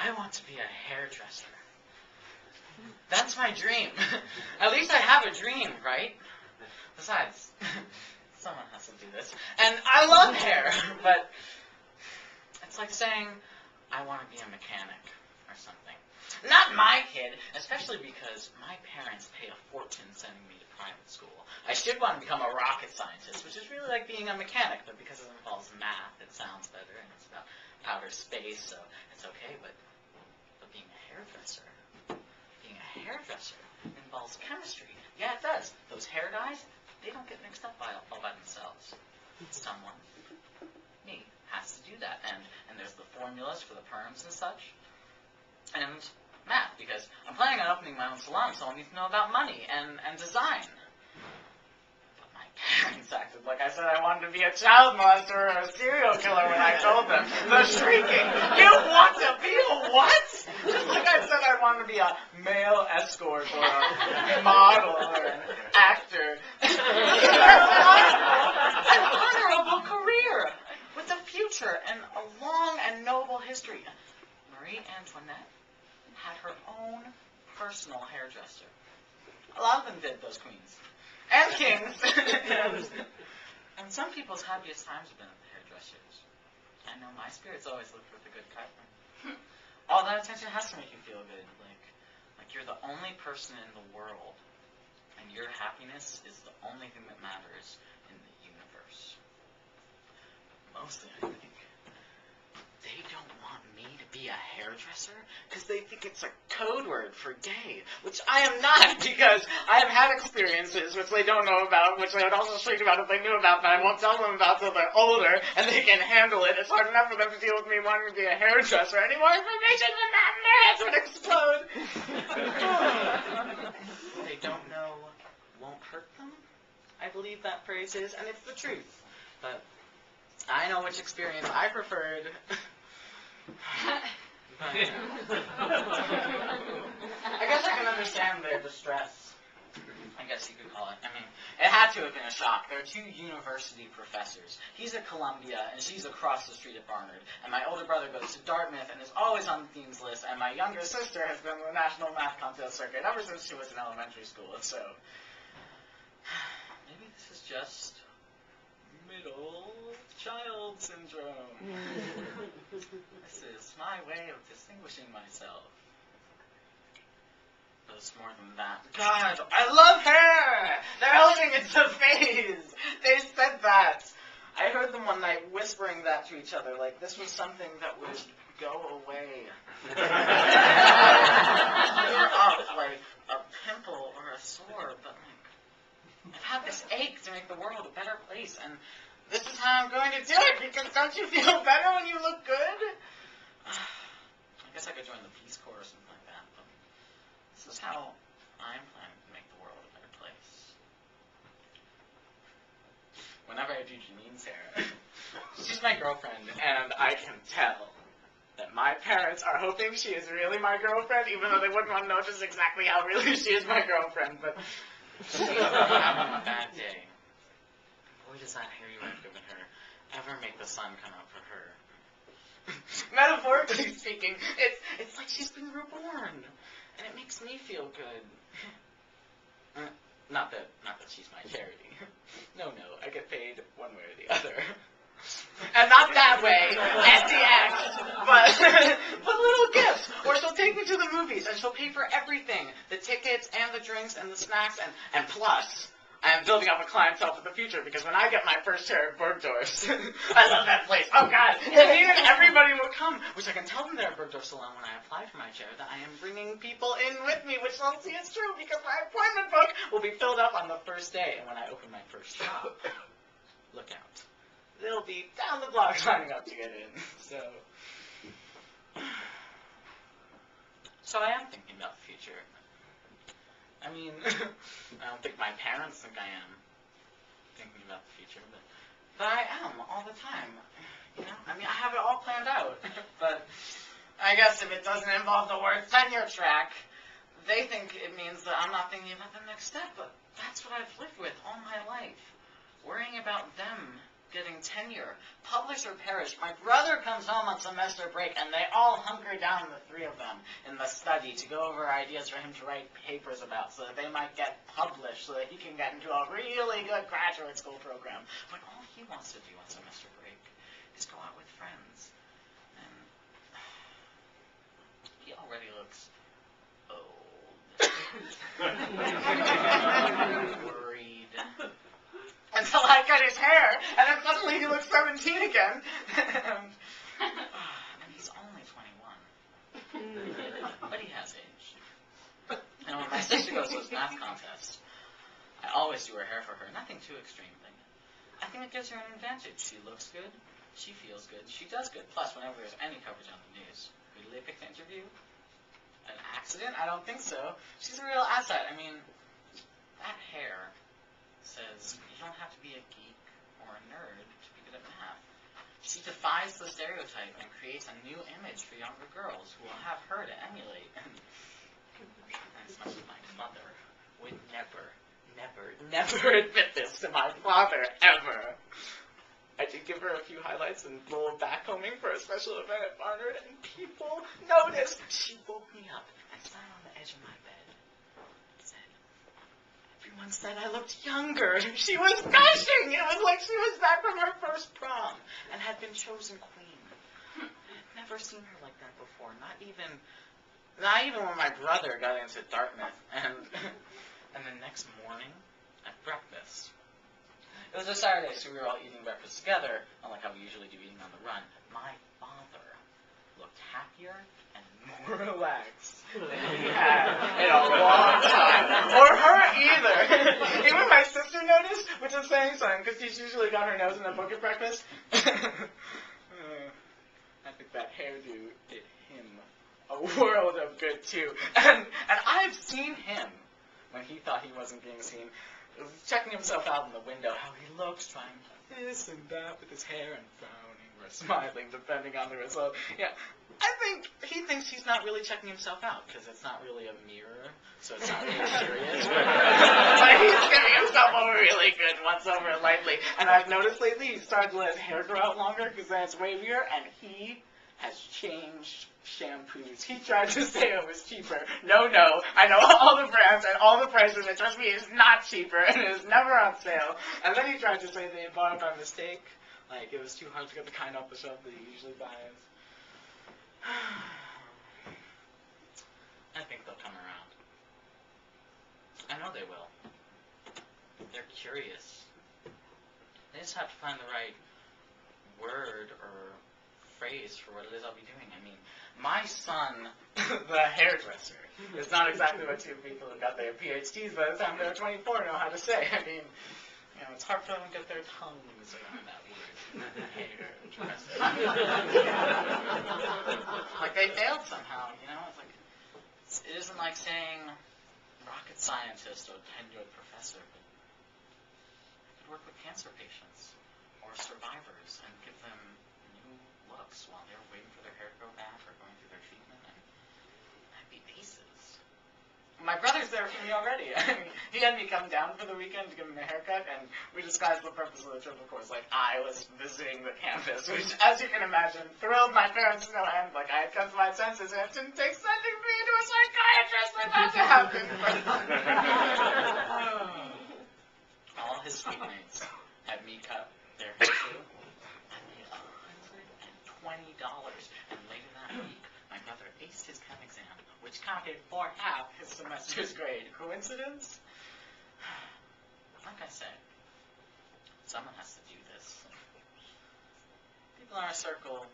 I want to be a hairdresser. That's my dream. At least I have a dream, right? Besides, someone has to do this. And I love hair, but it's like saying, I want to be a mechanic or something. Not my kid, especially because my parents pay a fortune sending me to private school. I should want to become a rocket scientist, which is really like being a mechanic, but because it involves math, it sounds better, and it's about outer space, so it's okay, but being a hairdresser involves chemistry. Yeah, it does. Those hair dyes, they don't get mixed up all by themselves. Someone, me, has to do that, and there's the formulas for the perms and such, and math, because I'm planning on opening my own salon, so I need to know about money and design. But my parents acted like I said I wanted to be a child molester or a serial killer when I told them. The shrieking, you want to be a what? Just like I said I wanted to be a male escort or a model or an actor. An honorable career with a future and a long and noble history. Marie Antoinette had her own personal hairdresser. A lot of them did, those queens. And kings. And some people's happiest times have been at the hairdressers. I know my spirits always look for the good cut. All that attention has to make you feel good. Like you're the only person in the world, and your happiness is the only thing that matters in the universe. Mostly, I think, they don't want me to be a hairdresser because they think it's a code word for gay, which I am not, because I have had experiences which they don't know about, which they would also speak about if they knew about, but I won't tell them about till they're older and they can handle it. It's hard enough for them to deal with me wanting to be a hairdresser. Any more information than that, their heads would explode. They don't know won't hurt them, I believe that phrase is, and it's the truth. But I know which experience I preferred. I guess I can understand their distress, I guess you could call it. I mean, it had to have been a shock. There are two university professors. He's at Columbia, and she's across the street at Barnard. And my older brother goes to Dartmouth and is always on the dean's list. And my younger sister has been on the national math contest circuit ever since she was in elementary school. So maybe this is just middle child syndrome. This is my way of distinguishing myself. But it's more than that. God, I love hair! They're hoping it's a phase! They said that! I heard them one night whispering that to each other, like this was something that would go away. Like a pimple or a sore, but I've had this ache to make the world a better place, and this is how I'm going to do it, because don't you feel better when you look good? I guess I could join the Peace Corps or something like that, but this is how I'm planning to make the world a better place. Whenever I do Janine's hair, she's my girlfriend, and I can tell that my parents are hoping she is really my girlfriend, even though they wouldn't want to know just exactly how really she is my girlfriend, but she's having a bad day. Boy, does that hair you have given her ever make the sun come out for her. Metaphorically speaking, it's like she's been reborn, and it makes me feel good. Not that she's my charity. No, I get paid one way or the other. And not that way, at the end, but little gifts. Or she'll take me to the movies, and she'll pay for everything, the tickets and the drinks and the snacks, and plus, I am building up a clientele for the future, because when I get my first share at Bergdorf's, I love that place. Oh, God. And even everybody will come, which I can tell them there at Bergdorf Salon when I apply for my chair that I am bringing people in with me, which they'll see is true, because my appointment book will be filled up on the first day. And when I open my first shop, look out. They'll be down the block signing up to get in. So I am thinking about the future. I mean, I don't think my parents think I am thinking about the future, but I am all the time. You know, I mean, I have it all planned out. But I guess if it doesn't involve the word tenure track, they think it means that I'm not thinking about the next step. But that's what I've lived with all my life, worrying about them getting tenure. Publish or perish. My brother comes home on semester break, and they all hunker down, the three of them, in the study to go over ideas for him to write papers about so that they might get published, so that he can get into a really good graduate school program. When all he wants to do on semester break is go out with friends. And he already looks old. Worried. Until I cut his hair, and then suddenly he looks 17 again. And he's only 21. But he has aged. And when my sister goes to his math contest, I always do her hair for her. Nothing too extreme thing. I think it gives her an advantage. She looks good. She feels good. She does good. Plus, whenever there's any coverage on the news, we did a pick the interview. An accident? I don't think so. She's a real asset. I mean, that hair says you don't have to be a geek or a nerd to be good at math. She defies the stereotype and creates a new image for younger girls who will have her to emulate. And as much as my mother would never admit this to my father, ever. I did give her a few highlights and a little backcombing for a special event at Barnard, and people noticed. She woke me up and sat on the edge of my bed. Everyone said I looked younger. She was gushing. It was like she was back from her first prom and had been chosen queen. I'd never seen her like that before. Not even when my brother got into Dartmouth. And the next morning at breakfast. It was a Saturday, so we were all eating breakfast together, unlike how we usually do eating on the run. My father looked happier and more relaxed than he had in a long time. Or her either. Even my sister noticed, which is saying something, because she's usually got her nose in the book at breakfast. I think that hairdo did him a world of good, too. And I've seen him, when he thought he wasn't being seen, checking himself out in the window, how he looks, trying this and that with his hair and frowning or smiling, depending on the result. Yeah, I think he thinks he's not really checking himself out because it's not really a mirror, so it's not really serious. But he's giving himself a really good once over lightly. And I've noticed lately he's started to let his hair grow out longer because then it's wavier, and he has changed shampoos. He tried to say it was cheaper. No, I know all the brands and all the prices, and trust me, it's not cheaper, and it is never on sale. And then he tried to say they bought it by mistake, like it was too hard to get the kind off the shelf that he usually buys. I think they'll come around. I know they will. They're curious. They just have to find the right word or phrase for what it is I'll be doing. I mean, my son, the hairdresser, is not exactly what two people who got their PhDs by the time they're 24 know how to say. I mean, you know, it's hard for them to get their tongues around that word. Hairdresser. Like they failed somehow, you know? It's like, it isn't like saying rocket scientist or tenured professor, but I could work with cancer patients or survivors and give them new looks while they're waiting for their hair to grow back or going through their treatment, and that'd be aces. My brother's there for me already. I mean, he had me come down for the weekend to give him a haircut, and we discussed the purpose of the trip, of course. Like, I was visiting the campus, which, as you can imagine, thrilled my parents to no end. Like, I had come to my senses, and it didn't take sending me to a psychiatrist for that to happen. All his sweetmates had me cut their hair too. I made $120, and later that week, my brother aced his chem exam, which counted for half his semester's grade. Coincidence? Like I said, someone has to do this. People in our circle,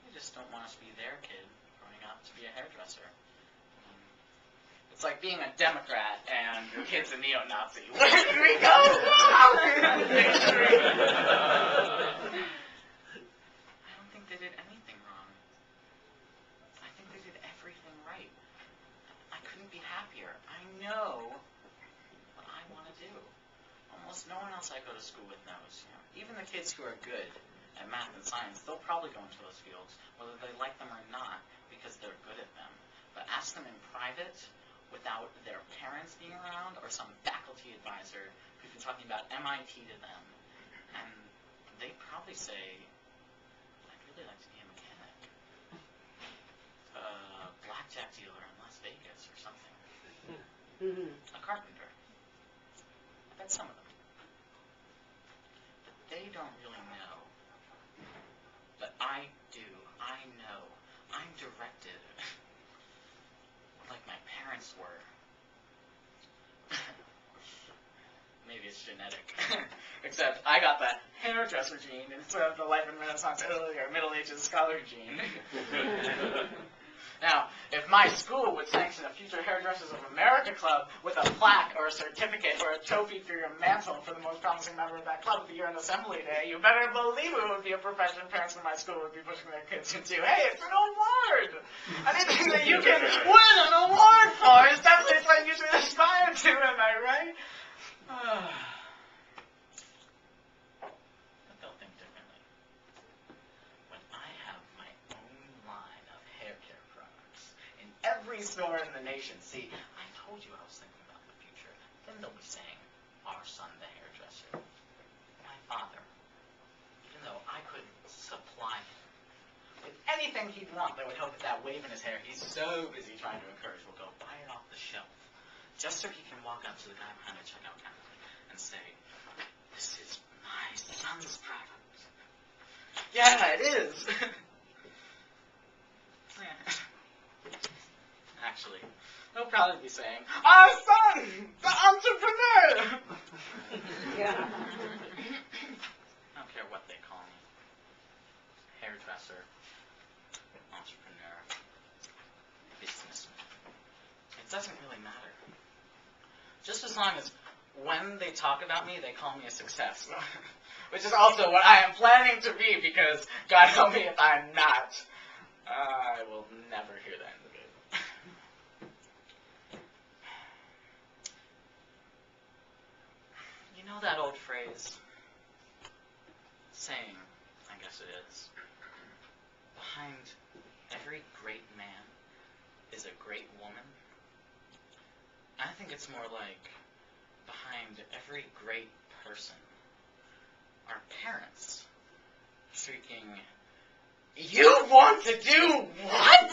they just don't want us to be their kid growing up to be a hairdresser. It's like being a Democrat and your kid's a neo-Nazi. Where did we go? Victory! I don't think they did anything wrong. I think they did everything right. I couldn't be happier. I know what I want to do. Almost no one else I go to school with knows. You know, even the kids who are good at math and science, they'll probably go into those fields, whether they like them or not, because they're good at them. But ask them in private, without their parents being around, or some faculty advisor who's been talking about MIT to them, And they'd probably say, I'd really like to be a mechanic. A blackjack dealer in Las Vegas or something. A carpenter. I bet some of them. But they don't really know. But I do. I know. I'm directed. Like my parents were. Maybe it's genetic. Except I got the hairdresser gene instead of the life and Renaissance Italy or Middle Ages scholar gene. Now, if my school would sanction a Future Hairdressers of America club with a plaque or a certificate or a trophy for your mantle for the most promising member of that club at the year-end assembly day, you better believe it would be a profession parents in my school would be pushing their kids into. Hey, it's an award! Anything that you can win an award for is definitely something you should aspire to, am I right? But they'll think differently. When I have my own line of hair care products in every store in the nation, see, I told you I was thinking about the future. Then they'll be saying, our son, the hairdresser. My father, even though I couldn't supply him with anything he'd want that would help with that wave in his hair, he's so busy trying to encourage, we'll go buy it off the shelf. Just so he can walk up to the guy behind the checkout counter and say, this is my son's product. Yeah, it is. Actually, he'll probably be saying, our son, the entrepreneur. Yeah. I don't care what they call me. Hairdresser, entrepreneur, businessman. It doesn't really matter. Just as long as when they talk about me, they call me a success. Which is also what I am planning to be, because God help me if I'm not. I will never hear the end of it. You know that old phrase? Saying, I guess it is. Behind every great man is a great woman. I think it's more like behind every great person are parents shrieking, you want to do what?